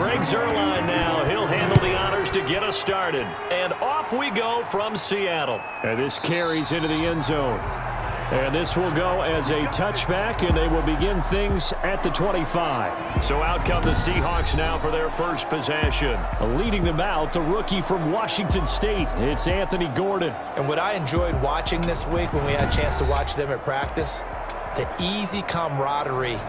Greg Zuerlein now. He'll handle the honors to get us started. And off we go from Seattle. And this carries into the end zone. And this will go as a touchback, and they will begin things at the 25. So out come the Seahawks now for their first possession. Leading them out, the rookie from Washington State. It's Anthony Gordon. And what I enjoyed watching this week when we had a chance to watch them at practice, the easy camaraderie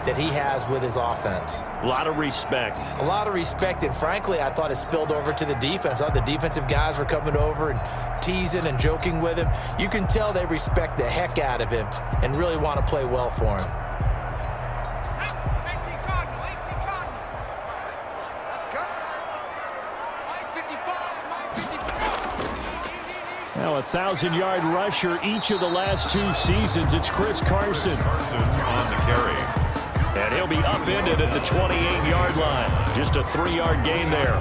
that he has with his offense. A lot of respect. A lot of respect, and frankly, I thought it spilled over to the defense. The defensive guys were coming over and teasing and joking with him. You can tell they respect the heck out of him and really want to play well for him. Now a 1,000-yard rusher each of the last 2 seasons. It's Chris Carson. On the carry. And he'll be upended at the 28-yard line. Just a 3-yard gain there.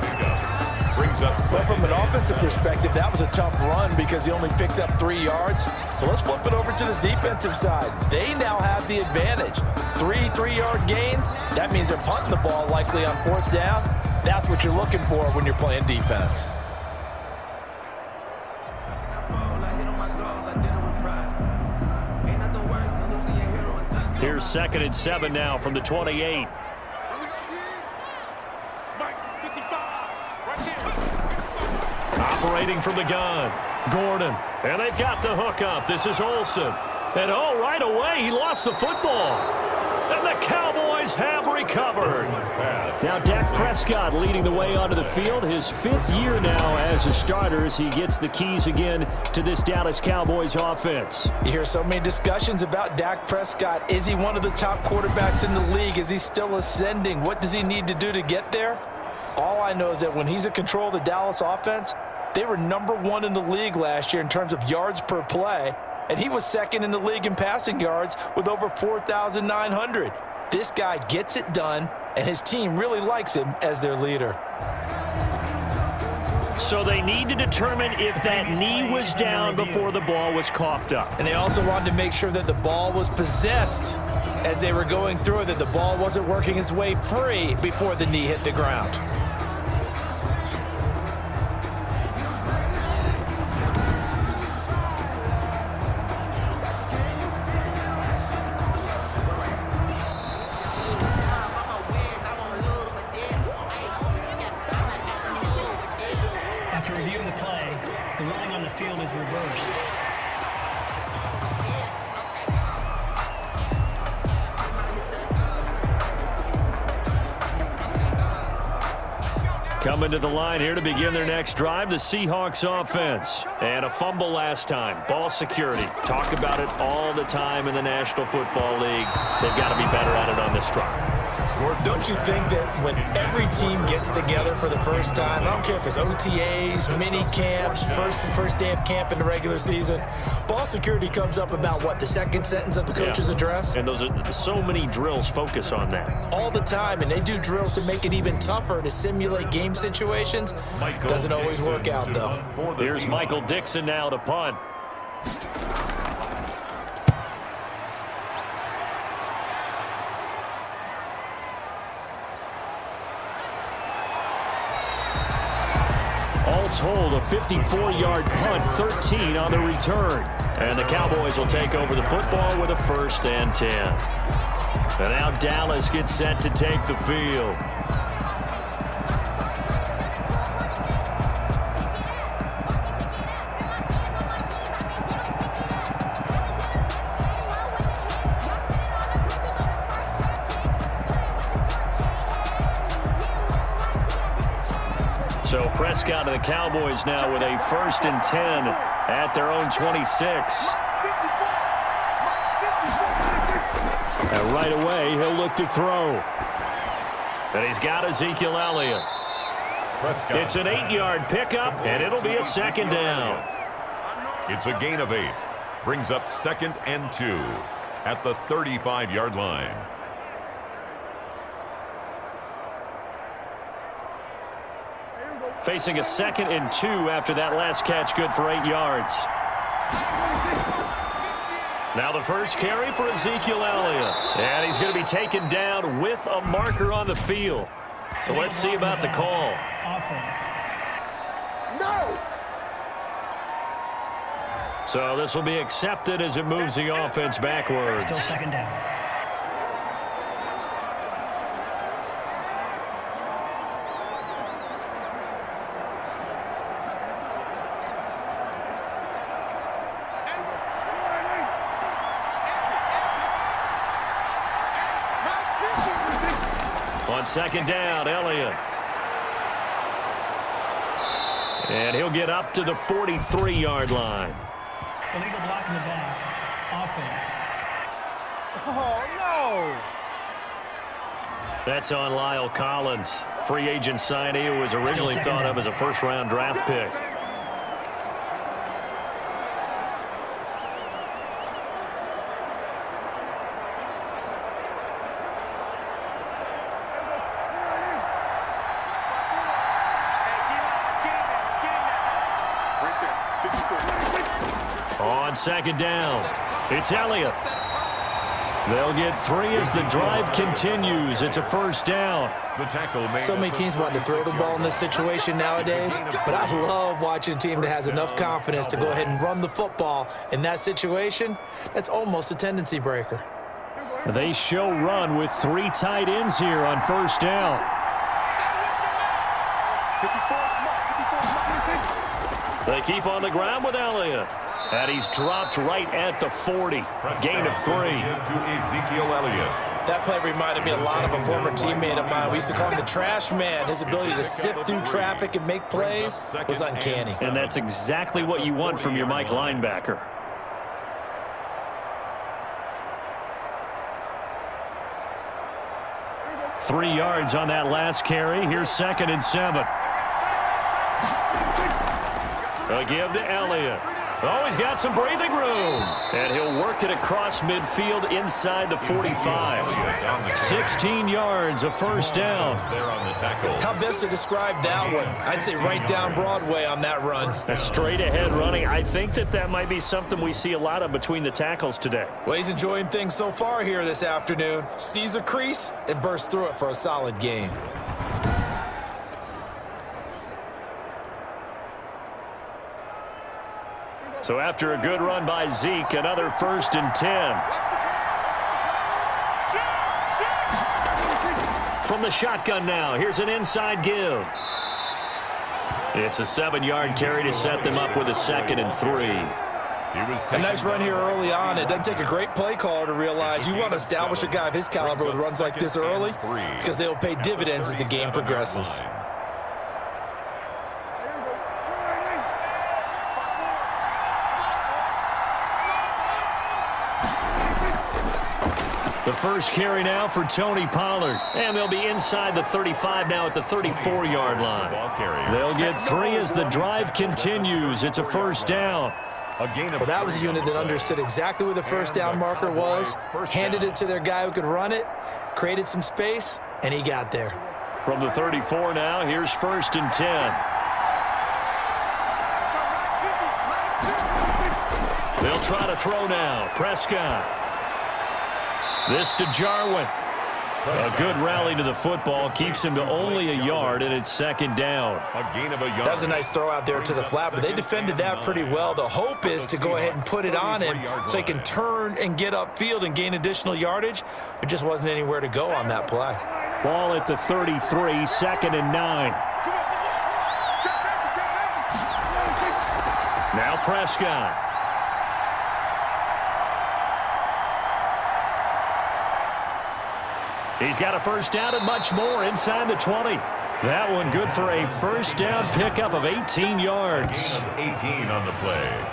Brings up So from an offensive perspective, that was a tough run because he only picked up 3 yards. But let's flip it over to the defensive side. They now have the advantage. 3-3-yard gains. That means they're punting the ball likely on 4th down. That's what you're looking for when you're playing defense. Here's 2nd and 7 now from the 28. Operating from the gun. Gordon. And they've got the hook up. This is Olsen. And right away, he lost the football. And the Cowboys have recovered. Now Dak Prescott leading the way onto the field. His 5th year now as a starter as he gets the keys again to this Dallas Cowboys offense. You hear so many discussions about Dak Prescott. Is he one of the top quarterbacks in the league? Is he still ascending? What does he need to do to get there? All I know is that when he's in control of the Dallas offense, they were #1 in the league last year in terms of yards per play. And he was 2nd in the league in passing yards with over 4,900. This guy gets it done, and his team really likes him as their leader. So they need to determine if that knee was down before the ball was coughed up. And they also wanted to make sure that the ball was possessed as they were going through it, that the ball wasn't working its way free before the knee hit the ground. After reviewing the play, the ruling on the field is reversed. Coming to the line here to begin their next drive, the Seahawks offense. And a fumble last time. Ball security. Talk about it all the time in the National Football League. They've got to be better at it on this drive. Don't you think that when every team gets together for the first time, I don't care if it's OTAs, mini camps, first day of camp in the regular season, ball security comes up about what, the 2nd sentence of the coach's address? And those are so many drills focus on that. All the time, and they do drills to make it even tougher to simulate game situations. Doesn't always work out, though. Here's Michael Dixon now to punt. All told, a 54-yard punt, 13 on the return. And the Cowboys will take over the football with a 1st and 10. And now Dallas gets set to take the field. So Prescott and the Cowboys now with a 1st and 10 at their own 26. And right away, he'll look to throw. And he's got Ezekiel Elliott. Prescott. It's an 8-yard pickup, and it'll be a 2nd down. It's a gain of 8. Brings up 2nd and 2 at the 35-yard line. Facing a 2nd and 2 after that last catch, good for 8 yards. Now the first carry for Ezekiel Elliott. And he's going to be taken down with a marker on the field. So let's see about the call. Offense. So this will be accepted as it moves the offense backwards. Still second down. On second down, Elliott. And he'll get up to the 43-yard line. Illegal block in the back. Offense. Oh, no. That's on Lyle Collins, free agent signee who was originally thought of as a first-round draft pick. On second down, it's Elliott. They'll get 3 as the drive continues. It's a first down. So many teams want to throw the ball in this situation nowadays, but I love watching a team that has enough confidence to go ahead and run the football. In that situation, that's almost a tendency breaker. They show run with 3 tight ends here on first down. They keep on the ground with Elliott. And he's dropped right at the 40. Gain of 3. To Ezekiel Elliott. That play reminded me a lot of a former teammate of mine. We used to call him the trash man. His ability to sift through traffic and make plays was uncanny. And that's exactly what you want from your Mike linebacker. Three yards on that last carry. Here's 2nd and 7. A give to Elliott. Oh, he's got some breathing room. And he'll work it across midfield inside the 45. 16 yards, a first down. How best to describe that one? I'd say right down Broadway on that run. A straight ahead running. I think that might be something we see a lot of between the tackles today. Well, he's enjoying things so far here this afternoon. Sees a crease and bursts through it for a solid gain. So after a good run by Zeke, another 1st and 10. From the shotgun now, here's an inside give. It's a 7-yard carry to set them up with a 2nd and 3. A nice run here early on. It doesn't take a great play caller to realize you want to establish a guy of his caliber with runs like this early because they will pay dividends as the game progresses. The first carry now for Tony Pollard. And they'll be inside the 35 now at the 34-yard line. They'll get 3 as the drive continues. It's a first down. Well, that was a unit that understood exactly where the first down marker was, handed it to their guy who could run it, created some space, and he got there. From the 34 now, here's 1st and 10. They'll try to throw now. Prescott. This to Jarwin. A good rally to the football. Keeps him to only a yard, and it's 2nd down. That was a nice throw out there to the flat, but they defended that pretty well. The hope is to go ahead and put it on him so he can turn and get upfield and gain additional yardage. There just wasn't anywhere to go on that play. Ball at the 33, 2nd and 9. Now Prescott. He's got a first down and much more inside the 20. That one good for a first down pickup of 18 yards. 18 on the play.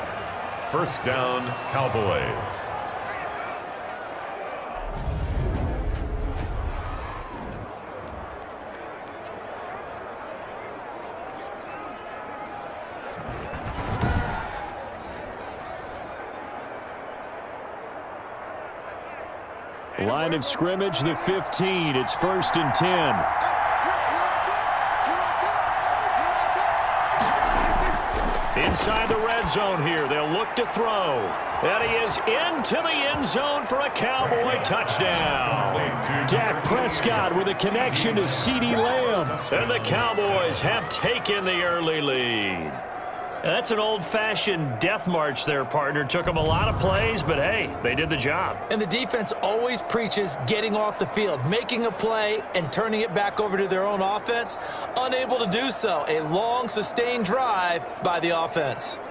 First down, Cowboys. Line of scrimmage, the 15. It's 1st and 10. Inside the red zone here. They'll look to throw. And he is into the end zone for a Cowboy touchdown. Dak Prescott with a connection to CeeDee Lamb. And the Cowboys have taken the early lead. That's an old-fashioned death march there, partner. Took them a lot of plays, but hey, they did the job. And the defense always preaches getting off the field, making a play, and turning it back over to their own offense. Unable to do so. A long, sustained drive by the offense.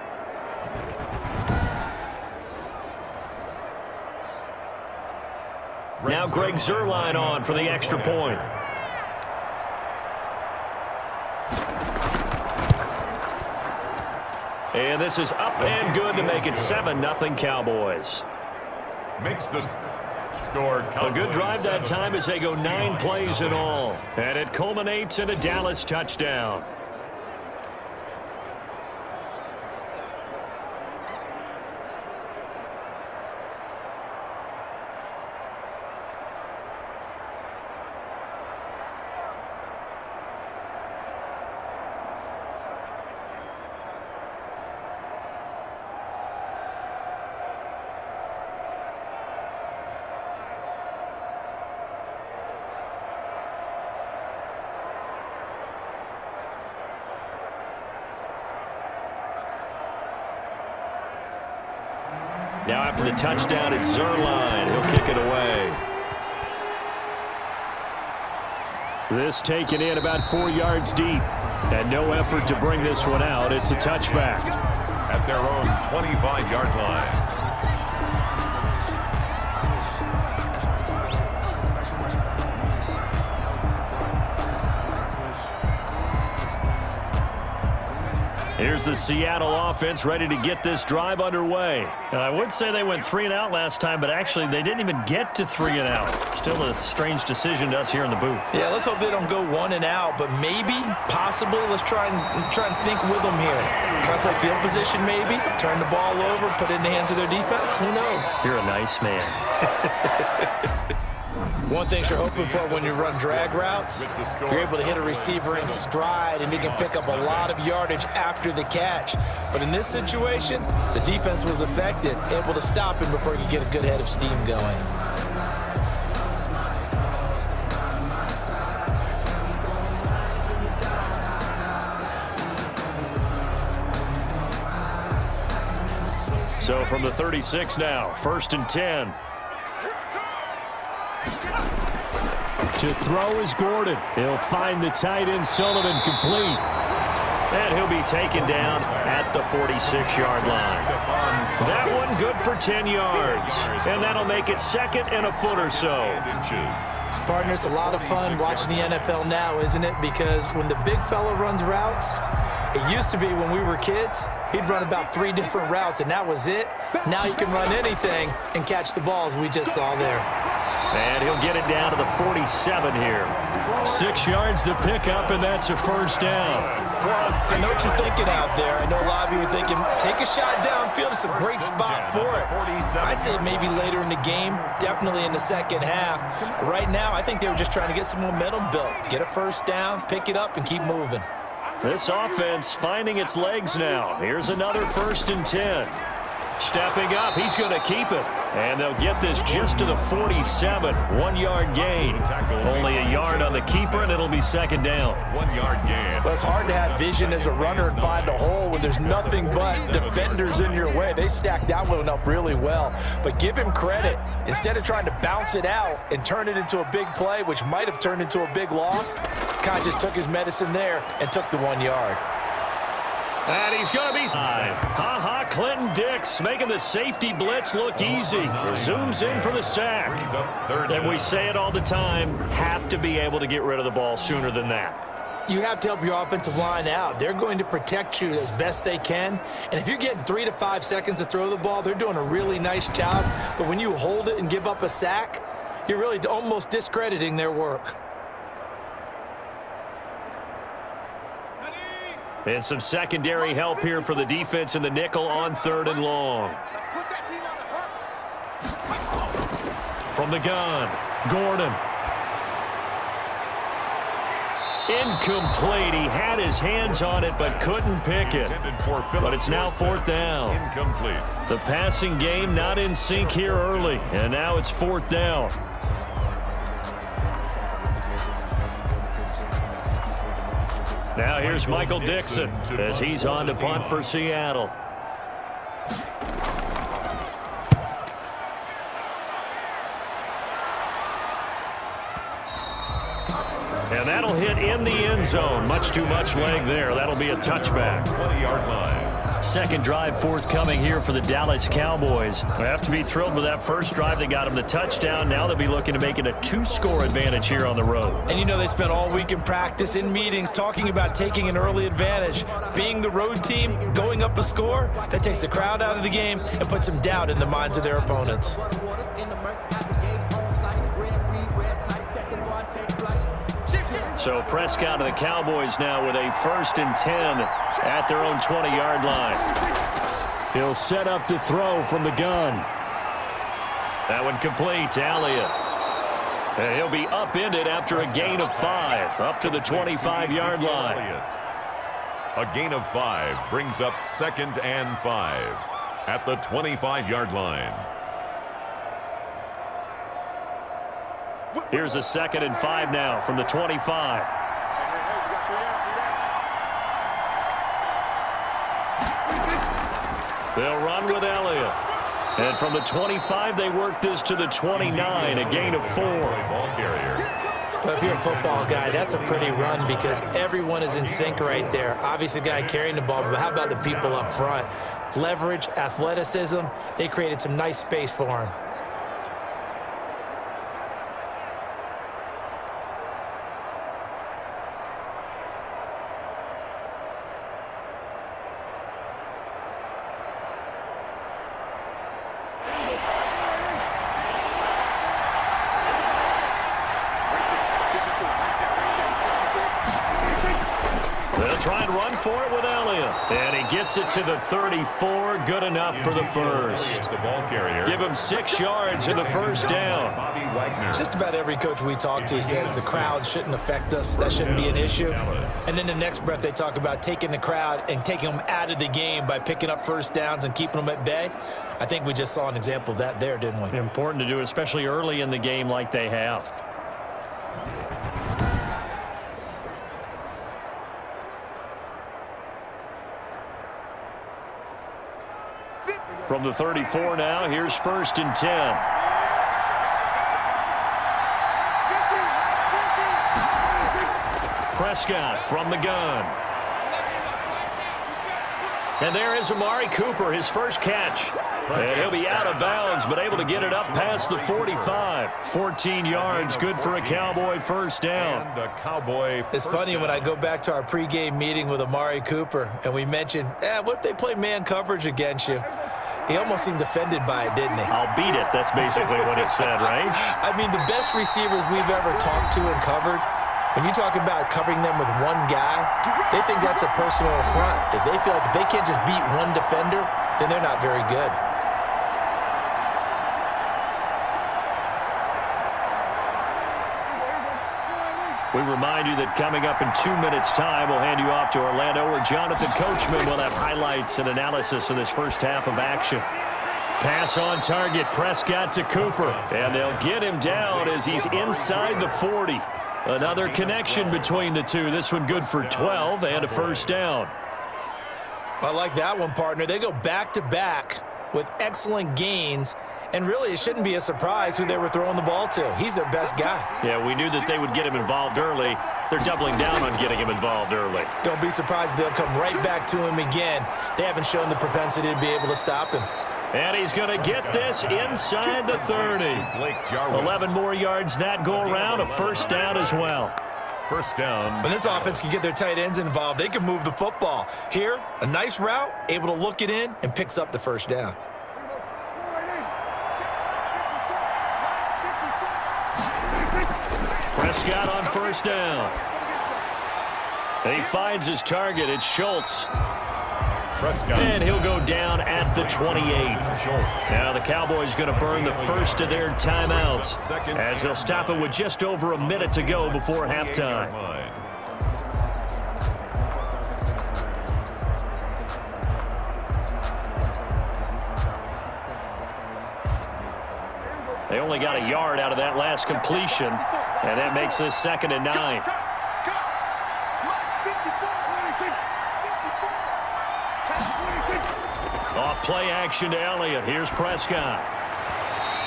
Now Greg Zuerlein on for the extra point. And this is up and good to make it 7-0 Cowboys. Makes the score. A good drive that time as they go 9 plays in all. And it culminates in a Dallas touchdown. Now after the touchdown, it's Zuerlein. He'll kick it away. This taken in about 4 yards deep. And no effort to bring this one out. It's a touchback. At their own 25-yard line. Here's the Seattle offense ready to get this drive underway. And I would say they went 3 and out last time, but actually they didn't even get to 3 and out. Still a strange decision to us here in the booth. Yeah, let's hope they don't go 1 and out, but maybe, possibly, let's try and think with them here. Try to play field position maybe, turn the ball over, put it in the hands of their defense. Who knows? You're a nice man. One thing you're hoping for when you run drag routes, you're able to hit a receiver in stride and he can pick up a lot of yardage after the catch. But in this situation, the defense was effective, able to stop him before he could get a good head of steam going. So from the 36 now, 1st and 10. To throw is Gordon. He'll find the tight end Sullivan complete. And he'll be taken down at the 46-yard line. That one good for 10 yards. And that'll make it 2nd and a foot or so. Partner, it's a lot of fun watching the NFL now, isn't it? Because when the big fella runs routes, it used to be when we were kids, he'd run about 3 different routes, and that was it. Now he can run anything and catch the balls we just saw there. And he'll get it down to the 47 here. 6 yards the pickup, and that's a 1st down. Well, I know what you're thinking out there. I know a lot of you are thinking, take a shot downfield. It's a great spot for it. I'd say maybe later in the game, definitely in the second half. But right now, I think they were just trying to get some momentum built. Get a 1st down, pick it up, and keep moving. This offense finding its legs now. Here's another 1st and 10. Stepping up, he's going to keep it. And they'll get this just to the 47. 1-yard gain. Only a yard on the keeper, and it'll be 2nd down. 1-yard gain. Well, it's hard to have vision as a runner and find a hole when there's nothing but defenders in your way. They stacked that one up really well. But give him credit. Instead of trying to bounce it out and turn it into a big play, which might have turned into a big loss, kind of just took his medicine there and took the 1 yard. And he's going to be... Ha-ha, Clinton Dix making the safety blitz look easy. Zooms in for the sack. And we say it all the time, have to be able to get rid of the ball sooner than that. You have to help your offensive line out. They're going to protect you as best they can. And if you're getting 3 to 5 seconds to throw the ball, they're doing a really nice job. But when you hold it and give up a sack, you're really almost discrediting their work. And some secondary help here for the defense in the nickel on 3rd and long. From the gun, Gordon. Incomplete. He had his hands on it but couldn't pick it. But it's now 4th down. Incomplete. The passing game not in sync here early, and now it's 4th down. Now here's Michael Dixon as he's on to punt for Seattle. And that'll hit in the end zone. Much too much leg there. That'll be a touchback. 20-yard line. Second drive forthcoming here for the Dallas Cowboys. They have to be thrilled with that first drive. They got them the touchdown. Now they'll be looking to make it a 2-score advantage here on the road. And you know they spent all week in practice, in meetings, talking about taking an early advantage. Being the road team, going up a score, that takes the crowd out of the game and puts some doubt in the minds of their opponents. So Prescott and the Cowboys now with a 1st and 10 at their own 20-yard line. He'll set up to throw from the gun. That one complete to Elliott. And he'll be upended after a gain of 5 up to the 25-yard line. A gain of 5 brings up 2nd and 5 at the 25-yard line. Here's a 2nd and 5 now from the 25. They'll run with Elliott. And from the 25, they work this to the 29, a gain of 4. Well, if you're a football guy, that's a pretty run because everyone is in sync right there. Obviously, the guy carrying the ball, but how about the people up front? Leverage, athleticism, they created some nice space for him. Try and run for it with Elliott. And he gets it to the 34. Good enough for the first. The ball carrier. Give him 6 yards in the first down. Just about every coach we talk to says the crowd shouldn't affect us. That shouldn't be an issue. And then the next breath they talk about taking the crowd and taking them out of the game by picking up first downs and keeping them at bay. I think we just saw an example of that there, didn't we? Important to do, especially early in the game like they have. From the 34 now, here's 1st and 10. Prescott from the gun. And there is Amari Cooper, his first catch. And he'll be out of bounds, but able to get it up past the 45. 14 yards, good for a Cowboy first down. It's funny when I go back to our pregame meeting with Amari Cooper, and we mentioned, what if they play man coverage against you? He almost seemed offended by it, didn't he? I'll beat it. That's basically what he said, right? I mean, the best receivers we've ever talked to and covered, when you talk about covering them with one guy, they think that's a personal affront. If they feel like if they can't just beat one defender, then they're not very good. We remind you that coming up in 2 minutes' time, we'll hand you off to Orlando, where Jonathan Coachman will have highlights and analysis of this first half of action. Pass on target, Prescott to Cooper, and they'll get him down as he's inside the 40. Another connection between the two. This one good for 12 and a first down. I like that one, partner. They go back-to-back with excellent gains. And really, it shouldn't be a surprise who they were throwing the ball to. He's their best guy. Yeah, we knew that they would get him involved early. They're doubling down on getting him involved early. Don't be surprised if they'll come right back to him again. They haven't shown the propensity to be able to stop him. And he's going to get this inside the 30. 11 more yards that go around, a first down as well. First down. When this offense can get their tight ends involved, they can move the football. Here, a nice route, able to look it in, and picks up the first down. Prescott on first down. And he finds his target. It's Schultz. Prescott. And he'll go down at the 28. Now the Cowboys going to burn the first of their timeouts as they'll stop it with just over a minute to go before halftime. They only got a yard out of that last completion, and that makes this 2nd and 9. Off play action to Elliott. Here's Prescott.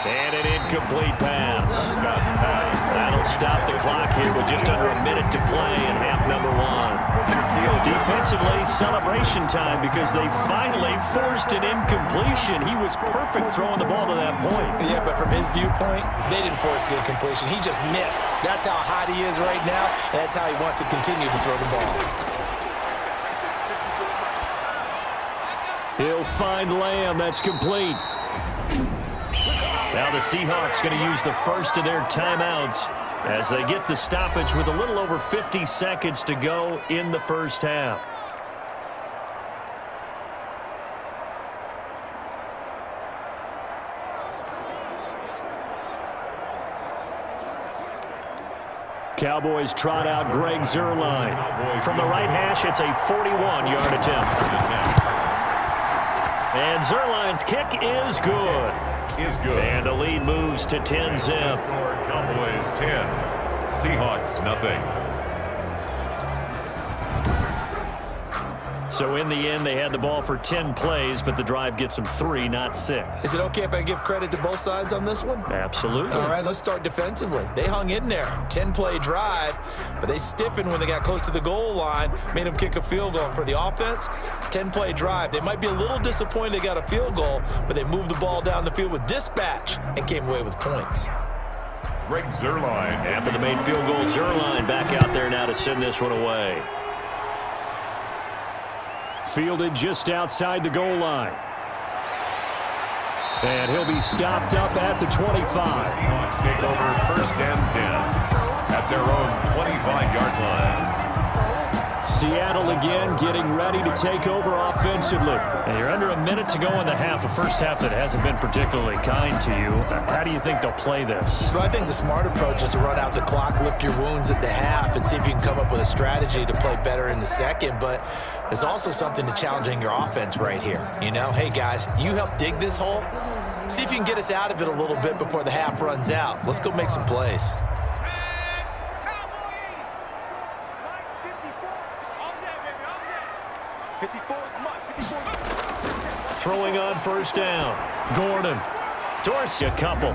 And an incomplete pass. That'll stop the clock here with just under a minute to play in half number 1. Defensively, celebration time because they finally forced an incompletion. He was perfect throwing the ball to that point. Yeah, but from his viewpoint, they didn't force the incompletion. He just missed. That's how hot he is right now, and that's how he wants to continue to throw the ball. He'll find Lamb. That's complete. Now the Seahawks going to use the first of their timeouts as they get the stoppage with a little over 50 seconds to go in the first half. Cowboys trot out Greg Zuerlein. From the right hash, it's a 41-yard attempt. And Zuerlein's kick is good. And the lead moves to 10-zip. Cowboys 10, Seahawks nothing. So in the end, they had the ball for 10 plays, but the drive gets them 3, not 6. Is it okay if I give credit to both sides on this one? Absolutely. All right, let's start defensively. They hung in there. 10-play drive, but they stiffened when they got close to the goal line, made them kick a field goal. For the offense, 10-play drive. They might be a little disappointed they got a field goal, but they moved the ball down the field with dispatch and came away with points. Greg Zuerlein. After the made field goal, Zuerlein back out there now to send this one away. Fielded just outside the goal line. And he'll be stopped up at the 25. Seahawks take over 1st and 10 at their own 25-yard line. Seattle again getting ready to take over offensively. And you're under a minute to go in the half, a first half that hasn't been particularly kind to you. How do you think they'll play this? Well, I think the smart approach is to run out the clock, lick your wounds at the half, and see if you can come up with a strategy to play better in the second. But there's also something to challenging your offense right here. You know, hey, guys, you help dig this hole. See if you can get us out of it a little bit before the half runs out. Let's go make some plays. Throwing on first down. Gordon. Dorsey, a couple.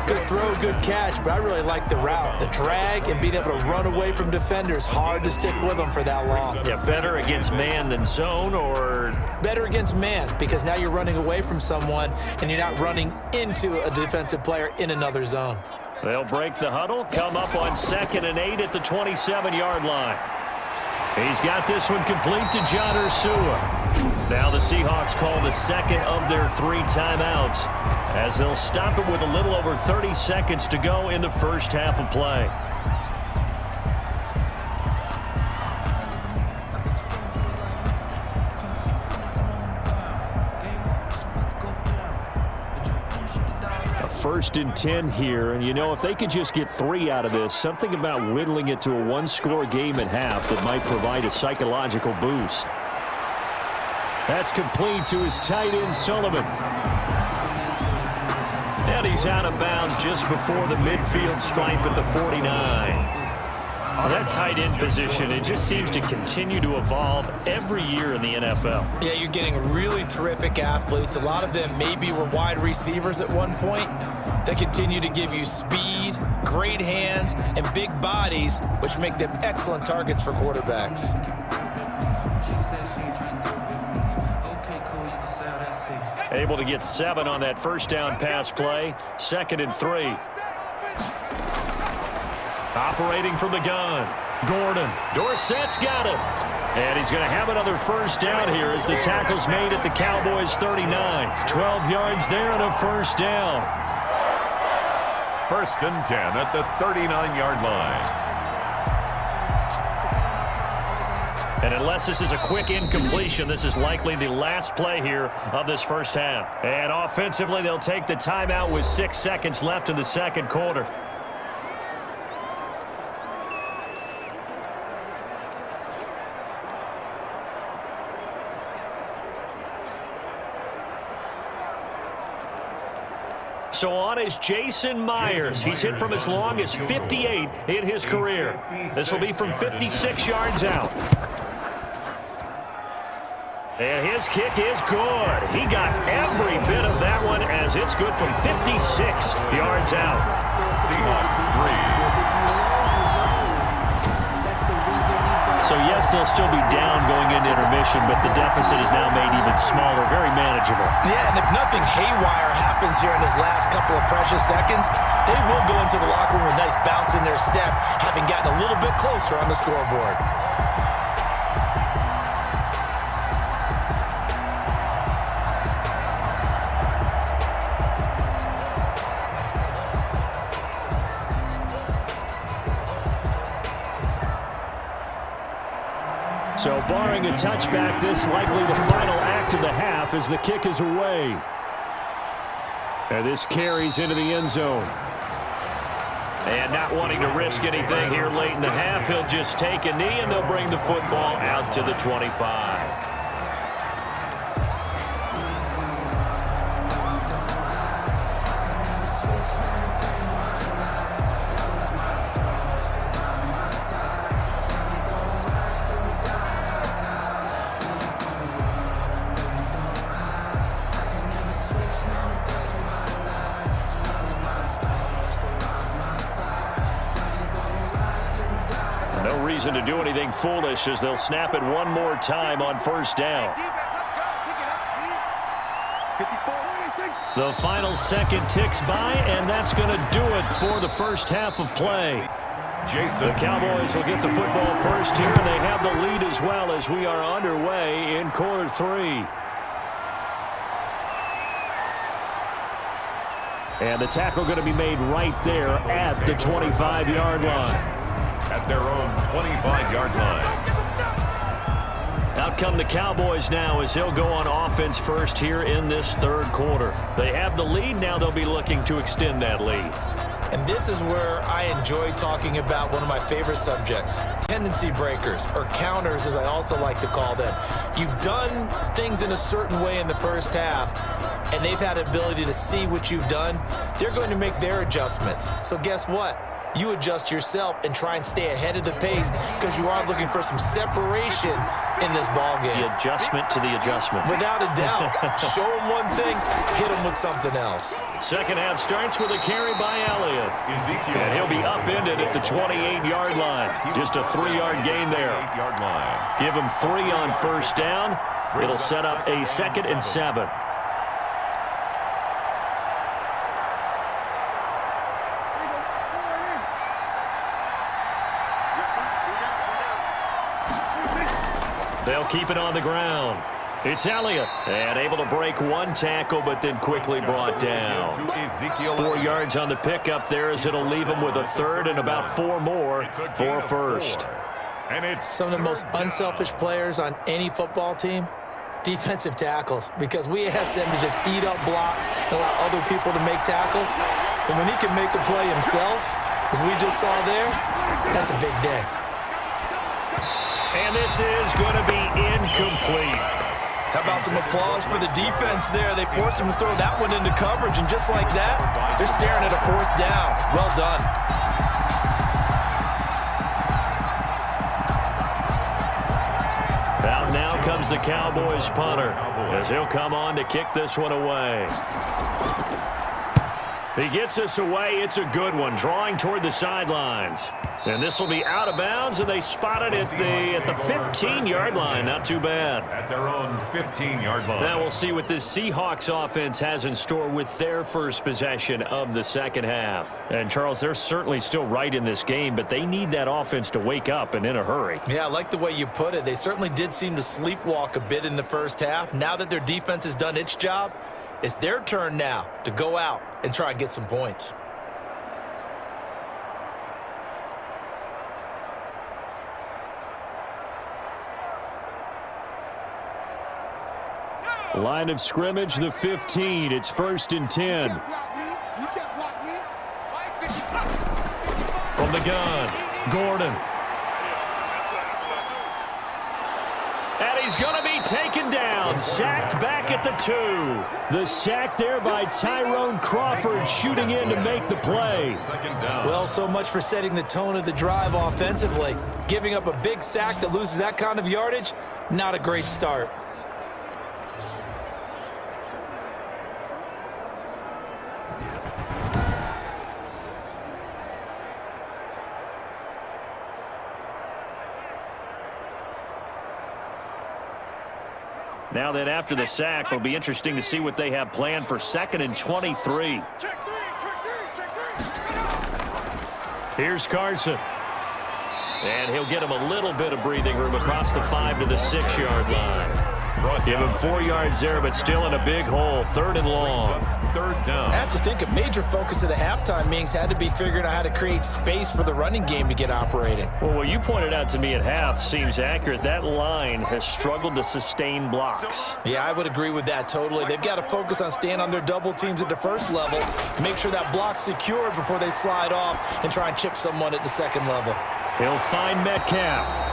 Good throw, good catch, but I really like the route. The drag and being able to run away from defenders. Hard to stick with them for that long. Yeah, better against man than zone, or? Better against man, because now you're running away from someone and you're not running into a defensive player in another zone. They'll break the huddle, come up on 2nd and 8 at the 27-yard line. He's got this one complete to John Ursua. Now the Seahawks call the second of their 3 timeouts as they'll stop it with a little over 30 seconds to go in the first half of play. A 1st and 10 here, and you know, if they could just get 3 out of this, something about whittling it to a 1-score game at half that might provide a psychological boost. That's complete to his tight end, Sullivan. And he's out of bounds just before the midfield stripe at the 49. Well, that tight end position, it just seems to continue to evolve every year in the NFL. Yeah, you're getting really terrific athletes. A lot of them maybe were wide receivers at one point. They continue to give you speed, great hands, and big bodies, which make them excellent targets for quarterbacks. Able to get 7 on that first down pass play. 2nd and 3. Operating from the gun. Gordon. Dorsett's got it. And he's going to have another first down here as the tackle's made at the Cowboys' 39. 12 yards there and a first down. 1st and 10 at the 39-yard line. And unless this is a quick incompletion, this is likely the last play here of this first half. And offensively, they'll take the timeout with 6 seconds left in the second quarter. So on is Jason Myers. He's hit from as long as 58 in his career. This will be from 56 yards out. And his kick is good. He got every bit of that one as it's good from 56 yards out. Seahawks 3. So, yes, they'll still be down going into intermission, but the deficit is now made even smaller, very manageable. Yeah, and if nothing haywire happens here in his last couple of precious seconds, they will go into the locker room with a nice bounce in their step, having gotten a little bit closer on the scoreboard. So barring a touchback, this likely the final act of the half as the kick is away. And this carries into the end zone. And not wanting to risk anything here late in the half, he'll just take a knee and they'll bring the football out to the 25. No reason to do anything foolish as they'll snap it one more time on first down. The final second ticks by, and that's going to do it for the first half of play. Jason. The Cowboys will get the football first here, and they have the lead as well as we are underway in quarter 3. And the tackle going to be made right there at the 25-yard line. At their own 25-yard line. Out come the Cowboys now as they'll go on offense first here in this third quarter. They have the lead. Now they'll be looking to extend that lead. And this is where I enjoy talking about one of my favorite subjects, tendency breakers, or counters as I also like to call them. You've done things in a certain way in the first half, and they've had the ability to see what you've done. They're going to make their adjustments. So guess what? You adjust yourself and try and stay ahead of the pace because you are looking for some separation in this ball game. The adjustment to the adjustment. Without a doubt. Show them one thing, hit them with something else. Second half starts with a carry by Elliott. Ezekiel. And he'll be upended at the 28-yard line. Just a 3-yard gain there. 8-yard line. Give him 3 on first down. It'll set up a 2nd and 7. They'll keep it on the ground. It's Elliott. And able to break one tackle, but then quickly brought down. 4 yards on the pickup there as it'll leave him with a 3rd and about 4 more for a first. And it's some of the most unselfish players on any football team, defensive tackles, because we ask them to just eat up blocks and allow other people to make tackles. But when he can make a play himself, as we just saw there, that's a big day. And this is going to be incomplete. How about some applause for the defense there? They forced him to throw that one into coverage, and just like that, they're staring at a 4th down. Well done. Out now comes the Cowboys punter as he'll come on to kick this one away. He gets this away. It's a good one, drawing toward the sidelines. And this will be out of bounds, and they spot it at the 15-yard line. Not too bad. At their own 15-yard line. Now we'll see what this Seahawks offense has in store with their first possession of the second half. And, Charles, they're certainly still right in this game, but they need that offense to wake up and in a hurry. Yeah, I like the way you put it. They certainly did seem to sleepwalk a bit in the first half. Now that their defense has done its job, it's their turn now to go out and try and get some points. Line of scrimmage, the 15. It's 1st and 10. From the gun, Gordon. And he's going to be taken down, sacked back at the 2. The sack there by Tyrone Crawford shooting in to make the play. Well, so much for setting the tone of the drive offensively. Giving up a big sack that loses that kind of yardage, not a great start. Now then, after the sack, it'll be interesting to see what they have planned for 2nd and 23. Here's Carson. And he'll get him a little bit of breathing room across the 5 to the 6-yard line. Give him 4 yards there, but still in a big hole. 3rd and long. 3rd down. I have to think a major focus of the halftime meetings had to be figuring out how to create space for the running game to get operating. Well, what you pointed out to me at half seems accurate. That line has struggled to sustain blocks. Yeah, I would agree with that totally. They've got to focus on staying on their double teams at the first level, make sure that block's secured before they slide off and try and chip someone at the second level. He'll find Metcalf.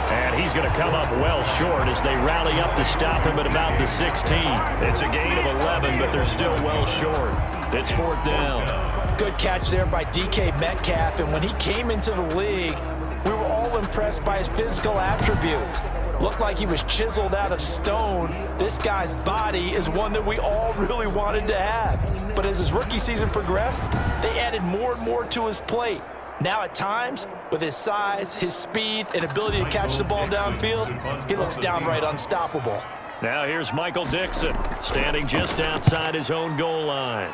And he's going to come up well short as they rally up to stop him at about the 16. It's a gain of 11, but they're still well short. It's 4th down. Good catch there by DK Metcalf, and when he came into the league, we were all impressed by his physical attributes. Looked like he was chiseled out of stone. This guy's body is one that we all really wanted to have. But as his rookie season progressed, they added more and more to his plate. Now at times, with his size, his speed, and ability to catch the ball downfield, he looks downright unstoppable. Now here's Michael Dixon, standing just outside his own goal line.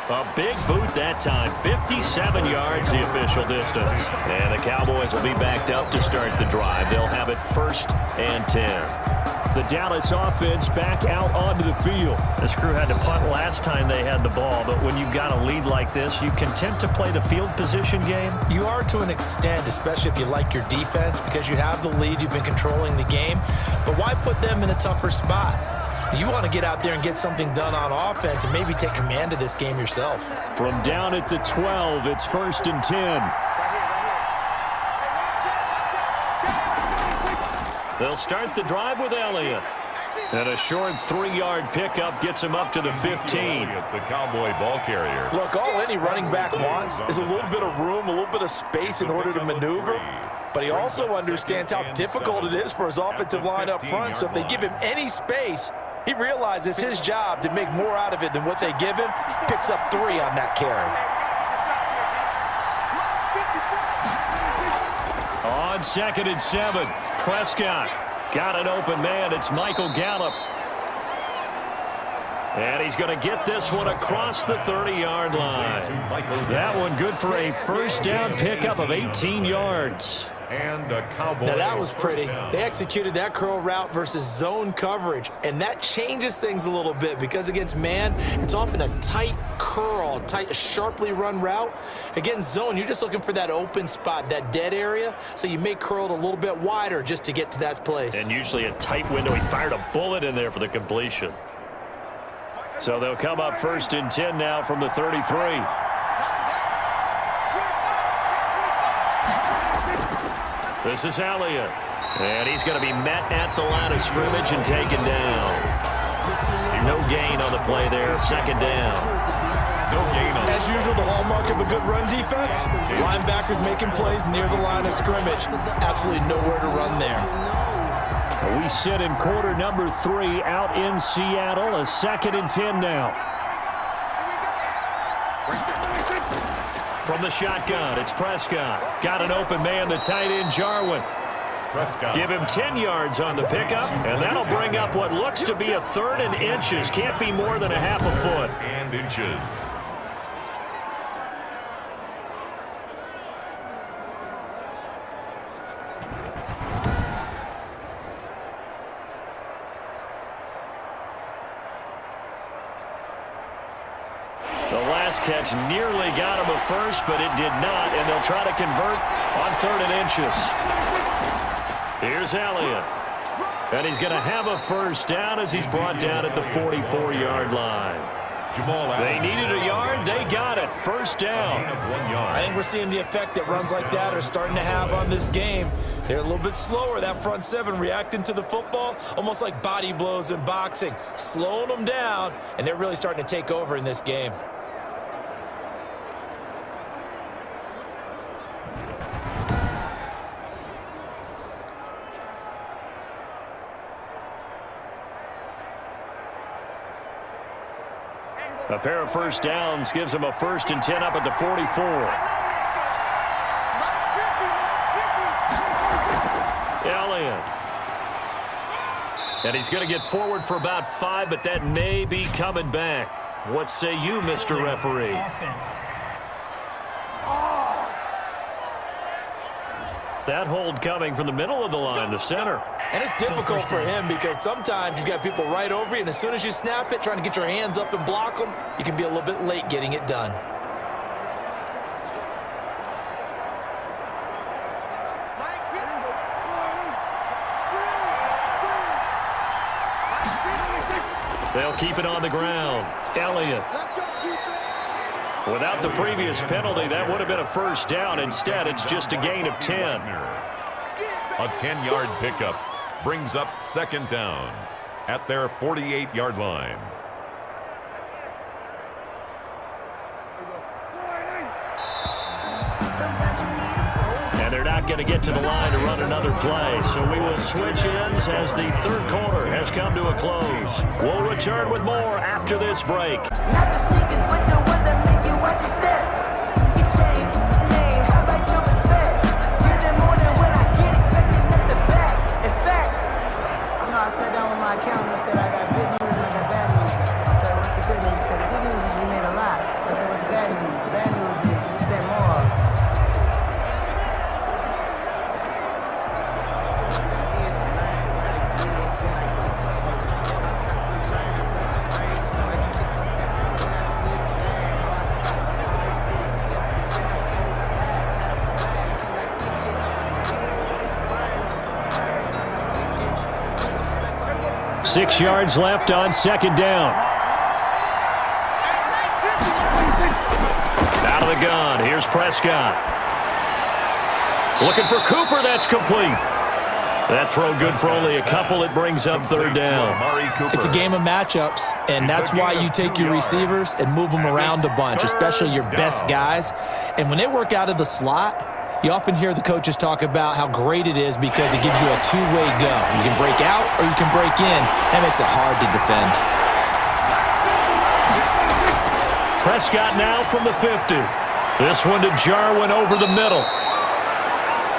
A big boot that time, 57 yards the official distance. And the Cowboys will be backed up to start the drive. They'll have it 1st and 10. The Dallas offense back out onto the field. This crew had to punt last time they had the ball, but when you've got a lead like this, you content to play the field position game? You are to an extent, especially if you like your defense, because you have the lead, you've been controlling the game. But why put them in a tougher spot? You want to get out there and get something done on offense and maybe take command of this game yourself. From down at the 12, it's 1st and 10. They'll start the drive with Elliott. And a short 3-yard pickup gets him up to the 15. The Cowboy ball carrier. Look, all any running back wants is a little bit of room, a little bit of space in order to maneuver. But he also understands how difficult it is for his offensive line up front. So if they give him any space, he realizes his job to make more out of it than what they give him. Picks up 3 on that carry. On 2nd and 7, Prescott got an open man. It's Michael Gallup. And he's going to get this one across the 30-yard line. That one good for a 1st down pickup of 18 yards. And a Cowboy. Now that was pretty. They executed that curl route versus zone coverage, and that changes things a little bit because against man, it's often a tight curl, tight, sharply run route. Against zone, you're just looking for that open spot, that dead area, so you may curl it a little bit wider just to get to that place. And usually a tight window. He fired a bullet in there for the completion. So they'll come up 1st and 10 now from the 33. This is Elliott. And he's going to be met at the line of scrimmage and taken down. No gain on the play there. 2nd down. No gain on. As usual, the hallmark of a good run defense, linebackers making plays near the line of scrimmage. Absolutely nowhere to run there. We sit in quarter number 3 out in Seattle. A 2nd and 10 now. From the shotgun, it's Prescott. Got an open man, the tight end, Jarwin. Prescott. Give him 10 yards on the pickup, and that'll bring up what looks to be a 3rd and inches. Can't be more than a half a foot. And inches. Catch nearly got him a 1st, but it did not, and they'll try to convert on 3rd and inches. Here's Elliott. And he's going to have a 1st down as he's brought down at the 44-yard line. They needed a yard. They got it. First down. I think we're seeing the effect that runs like that are starting to have on this game. They're a little bit slower, that front seven, reacting to the football, almost like body blows in boxing, slowing them down, and they're really starting to take over in this game. A pair of first downs gives them a 1st and 10 up at the 44. Elliott. And he's going to get forward for about 5, but that may be coming back. What say you, Mr. Referee? Offense. That hold coming from the middle of the line, the center. And it's difficult for him because sometimes you've got people right over you, and as soon as you snap it, trying to get your hands up and block them, you can be a little bit late getting it done. They'll keep it on the ground. Elliott. Without the previous penalty, that would have been a first down. Instead, it's just a gain of 10. A 10-yard pickup brings up 2nd down at their 48-yard line. And they're not going to get to the line to run another play. So we will switch ends as the 3rd quarter has come to a close. We'll return with more after this break. Six yards left on 2nd down. Out of the gun. Here's Prescott. Looking for Cooper. That's complete. That throw good for only a couple. It brings up 3rd down. It's a game of matchups, and that's why you take your receivers and move them around a bunch, especially your best guys. And when they work out of the slot, you often hear the coaches talk about how great it is because it gives you a two-way go. You can break out or you can break in. That makes it hard to defend. Prescott now from the 50. This one to Jarwin over the middle.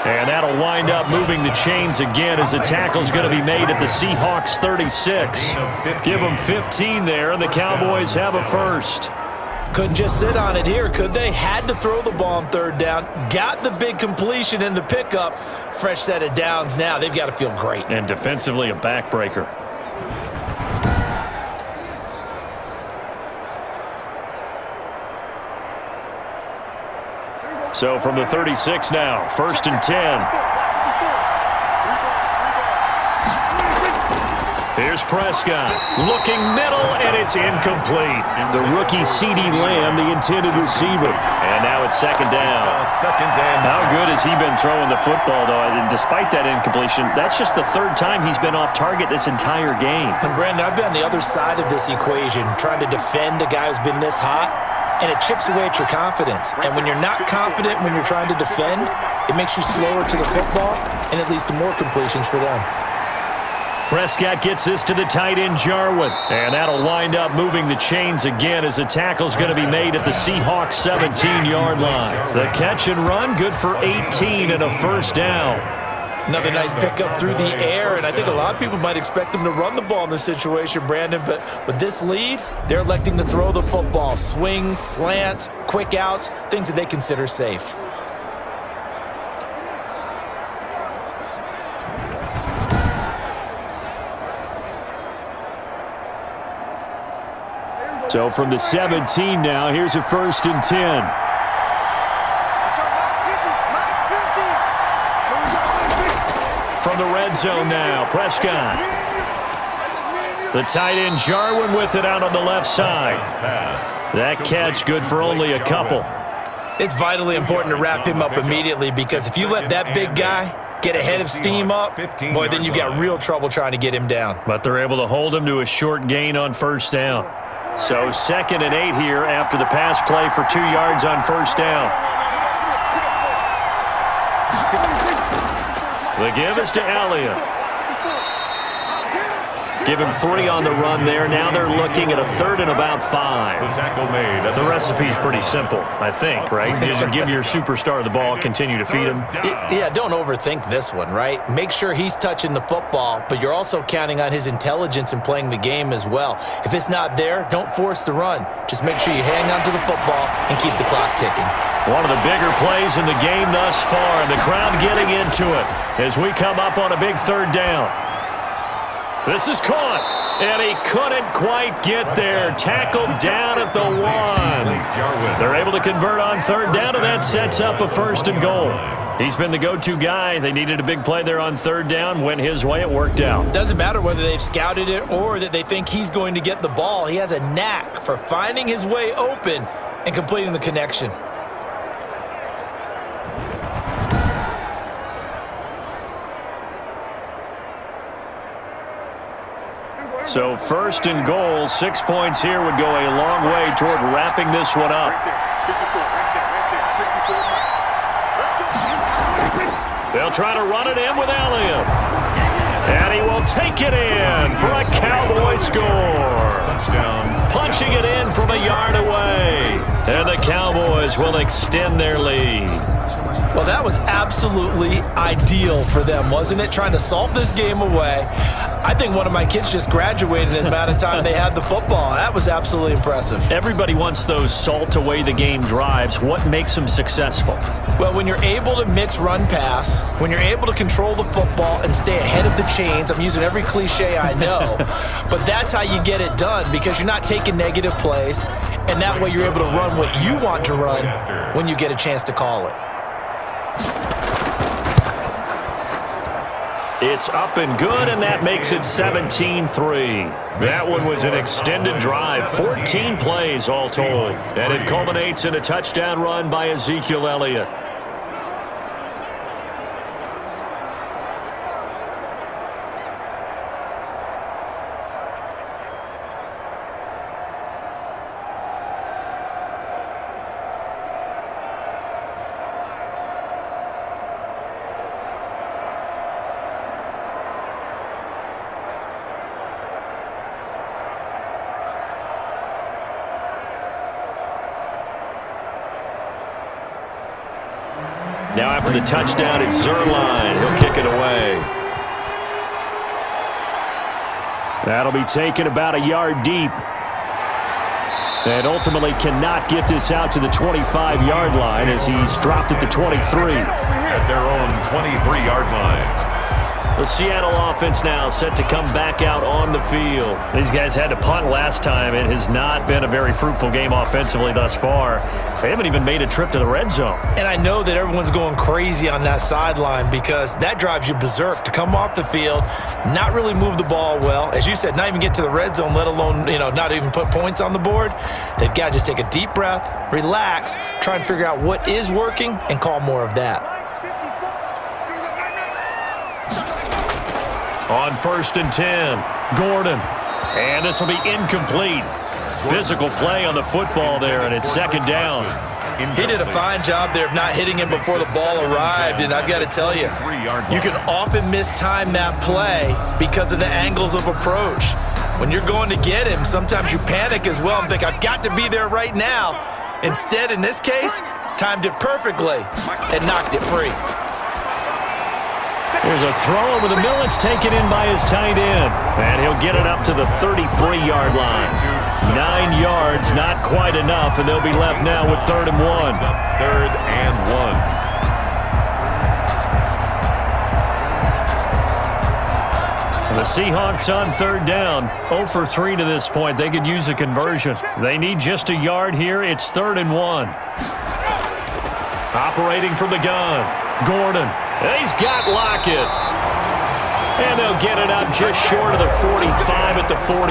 And that'll wind up moving the chains again as the tackle's going to be made at the Seahawks 36. Give them 15 there, and the Cowboys have a first. Couldn't just sit on it here, could they? Had to throw the ball on 3rd down. Got the big completion in the pickup. Fresh set of downs now. They've got to feel great. And defensively, a backbreaker. So from the 36 now, 1st and 10. Here's Prescott, looking middle, and it's incomplete. The rookie CeeDee Lamb, the intended receiver. And now it's 2nd down. How good has he been throwing the football, though? And despite that incompletion, that's just the 3rd time he's been off target this entire game. And Brandon, I've been on the other side of this equation, trying to defend a guy who's been this hot, and it chips away at your confidence. And when you're not confident when you're trying to defend, it makes you slower to the football, and it leads to more completions for them. Prescott gets this to the tight end, Jarwin. And that'll wind up moving the chains again as the tackle's going to be made at the Seahawks 17-yard line. The catch and run, good for 18 and a 1st down. Another nice pickup through the air, and I think a lot of people might expect them to run the ball in this situation, Brandon, but with this lead, they're electing to throw the football. Swings, slants, quick outs, things that they consider safe. So from the 17 now, here's a 1st and 10. From the red zone now, Prescott. The tight end Jarwin with it out on the left side. That catch good for only a couple. It's vitally important to wrap him up immediately, because if you let that big guy get a head of steam up, boy, then you've got real trouble trying to get him down. But they're able to hold him to a short gain on first down. So 2nd and 8 here after the pass play for 2 yards on first down. The give is to Elliott. Give him 3 on the run there. Now they're looking at a 3rd and about 5. The tackle made. The recipe's pretty simple, I think, right? Just give your superstar the ball, continue to feed him. Yeah, don't overthink this one, right? Make sure he's touching the football, but you're also counting on his intelligence in playing the game as well. If it's not there, don't force the run. Just make sure you hang on to the football and keep the clock ticking. One of the bigger plays in the game thus far, and the crowd getting into it as we come up on a big 3rd down. This is caught, and he couldn't quite get there. Tackled down at the 1. They're able to convert on 3rd down, and that sets up a 1st and goal. He's been the go-to guy. They needed a big play there on 3rd down. Went his way. It worked out. Doesn't matter whether they've scouted it or that they think he's going to get the ball. He has a knack for finding his way open and completing the connection. So 1st and goal, 6 points here would go a long way toward wrapping this one up. They'll try to run it in with Elliott. And he will take it in for a Cowboy score. Touchdown. Punching it in from a yard away. And the Cowboys will extend their lead. Well, that was absolutely ideal for them, wasn't it? Trying to salt this game away. I think one of my kids just graduated in the amount of time they had the football. That was absolutely impressive. Everybody wants those salt-away-the-game drives. What makes them successful? Well, when you're able to mix run-pass, when you're able to control the football and stay ahead of the chains, I'm using every cliche I know, but that's how you get it done, because you're not taking negative plays, and that way you're able to run what you want to run when you get a chance to call it. It's up and good, and that makes it 17-3. That one was an extended drive, 14 plays all told, and it culminates in a touchdown run by Ezekiel Elliott. Now after the touchdown, it's Zerline. He'll kick it away. That'll be taken about a yard deep. And ultimately cannot get this out to the 25-yard line as he's dropped at the 23. At their own 23-yard line. The Seattle offense now set to come back out on the field. These guys had to punt last time. It has not been a very fruitful game offensively thus far. They haven't even made a trip to the red zone. And I know that everyone's going crazy on that sideline, because that drives you berserk to come off the field, not really move the ball well. As you said, not even get to the red zone, let alone, not even put points on the board. They've got to just take a deep breath, relax, try and figure out what is working, and call more of that. On 1st and 10, Gordon. And this will be incomplete. Physical play on the football there, and it's 2nd down. He did a fine job there of not hitting him before the ball arrived, and I've got to tell you, you can often mistime that play because of the angles of approach. When you're going to get him, sometimes you panic as well and think, I've got to be there right now. Instead, in this case, timed it perfectly and knocked it free. There's a throw over the middle. It's taken in by his tight end. And he'll get it up to the 33-yard line. 9 yards, not quite enough, and they'll be left now with 3rd and 1. 3rd and 1. The Seahawks on 3rd down, 0 for 3 to this point. They could use a conversion. They need just a yard here. It's 3rd and 1. Operating from the gun, Gordon. He's got Lockett. And they'll get it up just short of the 45 at the 44.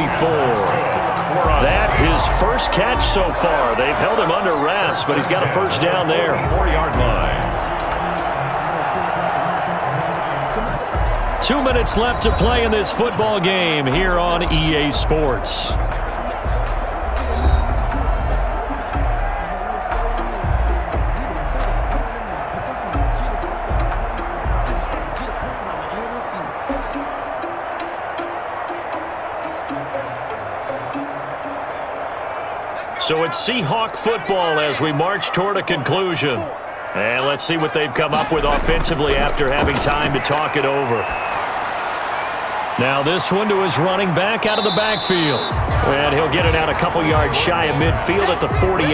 That his first catch so far. They've held him under wraps, but he's got a first down there. 4-yard line. 2 minutes left to play in this football game here on EA Sports. So it's Seahawk football as we march toward a conclusion. And let's see what they've come up with offensively after having time to talk it over. Now this one to his running back out of the backfield. And he'll get it out a couple yards shy of midfield at the 48.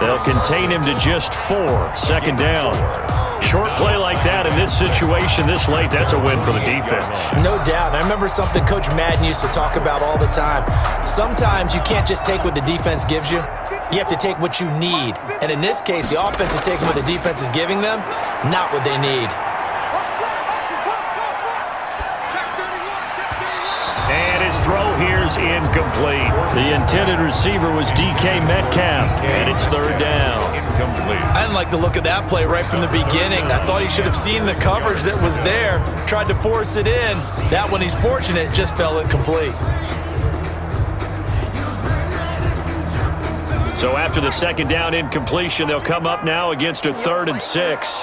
They'll contain him to just 4. Second down. Short play like that in this situation this late, that's a win for the defense. No doubt. I remember something Coach Madden used to talk about all the time. Sometimes you can't just take what the defense gives you. You have to take what you need. And in this case, the offense is taking what the defense is giving them, not what they need. And his throw here's incomplete. The intended receiver was DK Metcalf, and it's third down. Incomplete. I didn't like the look of that play right from the beginning. I thought he should have seen the coverage that was there, tried to force it in. That one, he's fortunate, just fell incomplete. So after the second down incompletion, they'll come up now against a 3rd and 6.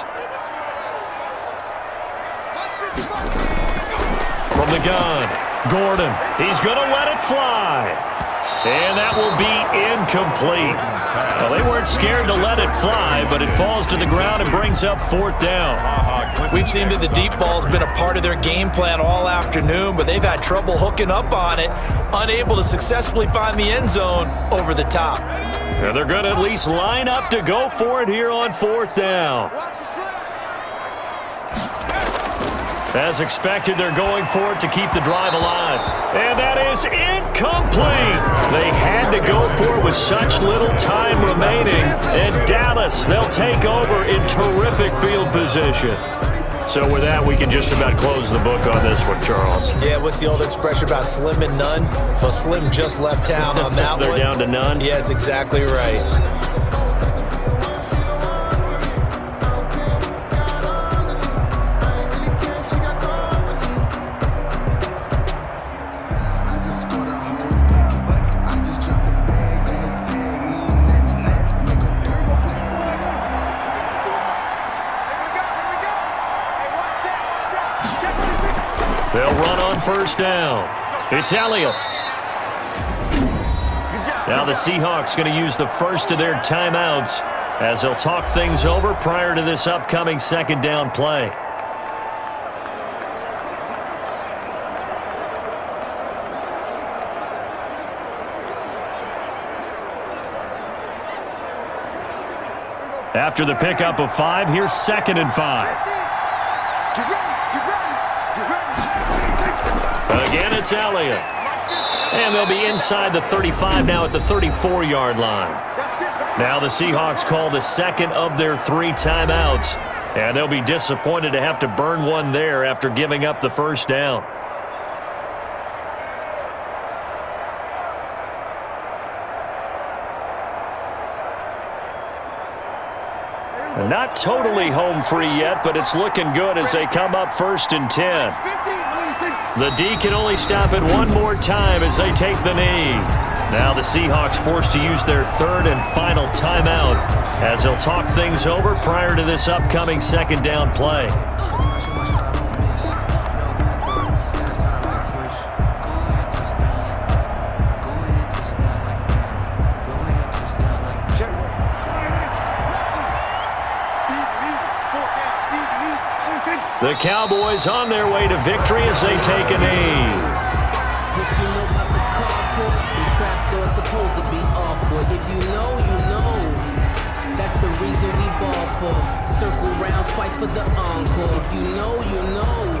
From the gun, Gordon. He's going to let it fly. And that will be incomplete. Well, they weren't scared to let it fly, but it falls to the ground and brings up 4th down. We've seen that the deep ball's been a part of their game plan all afternoon, but they've had trouble hooking up on it, unable to successfully find the end zone over the top. And they're going to at least line up to go for it here on 4th down. As expected, they're going for it to keep the drive alive. And that is incomplete. They had to go for it with such little time remaining. And Dallas, they'll take over in terrific field position. So with that, we can just about close the book on this one, Charles. Yeah, what's the old expression about slim and none? Well, Slim just left town on that They're one. down to none? Yeah, that's exactly right. They'll run on first down. It's Elliott. Now the Seahawks going to use the first of their timeouts as they'll talk things over prior to this upcoming second down play. After the pickup of 5, here's 2nd and 5. Again, it's Elliott. And they'll be inside the 35 now at the 34-yard line. Now the Seahawks call the second of their 3 timeouts. And they'll be disappointed to have to burn one there after giving up the first down. Not totally home free yet, but it's looking good as they come up 1st and 10. The D can only stop it one more time as they take the knee. Now the Seahawks forced to use their 3rd and final timeout as they'll talk things over prior to this upcoming second down play. The Cowboys on their way to victory as they take a knee. If you know, you know. That's the reason we ball for. Circle round twice for the encore. If you know, you know.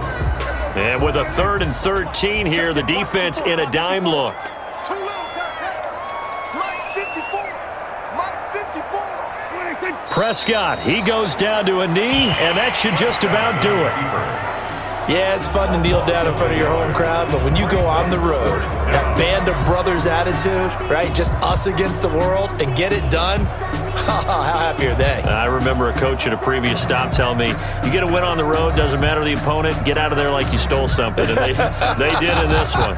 And with a 3rd and 13 here, the defense in a dime look. Prescott, he goes down to a knee, and that should just about do it. Yeah, it's fun to kneel down in front of your home crowd, but when you go on the road, that band of brothers attitude, right, just us against the world, and get it done, how happy are they? I remember a coach at a previous stop telling me, you get a win on the road, doesn't matter the opponent, get out of there like you stole something, and they did in this one.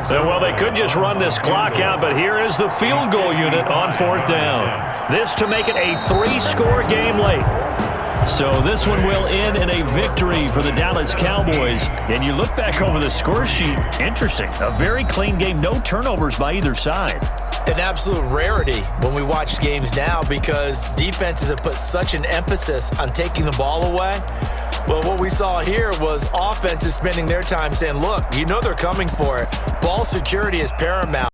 Well, they could just run this clock out, but here is the field goal unit on 4th down. This to make it a 3-score game late. So this one will end in a victory for the Dallas Cowboys. And you look back over the score sheet, interesting. A very clean game, no turnovers by either side. An absolute rarity when we watch games now because defenses have put such an emphasis on taking the ball away. Well, what we saw here was offenses spending their time saying, look, you know they're coming for it. Ball security is paramount.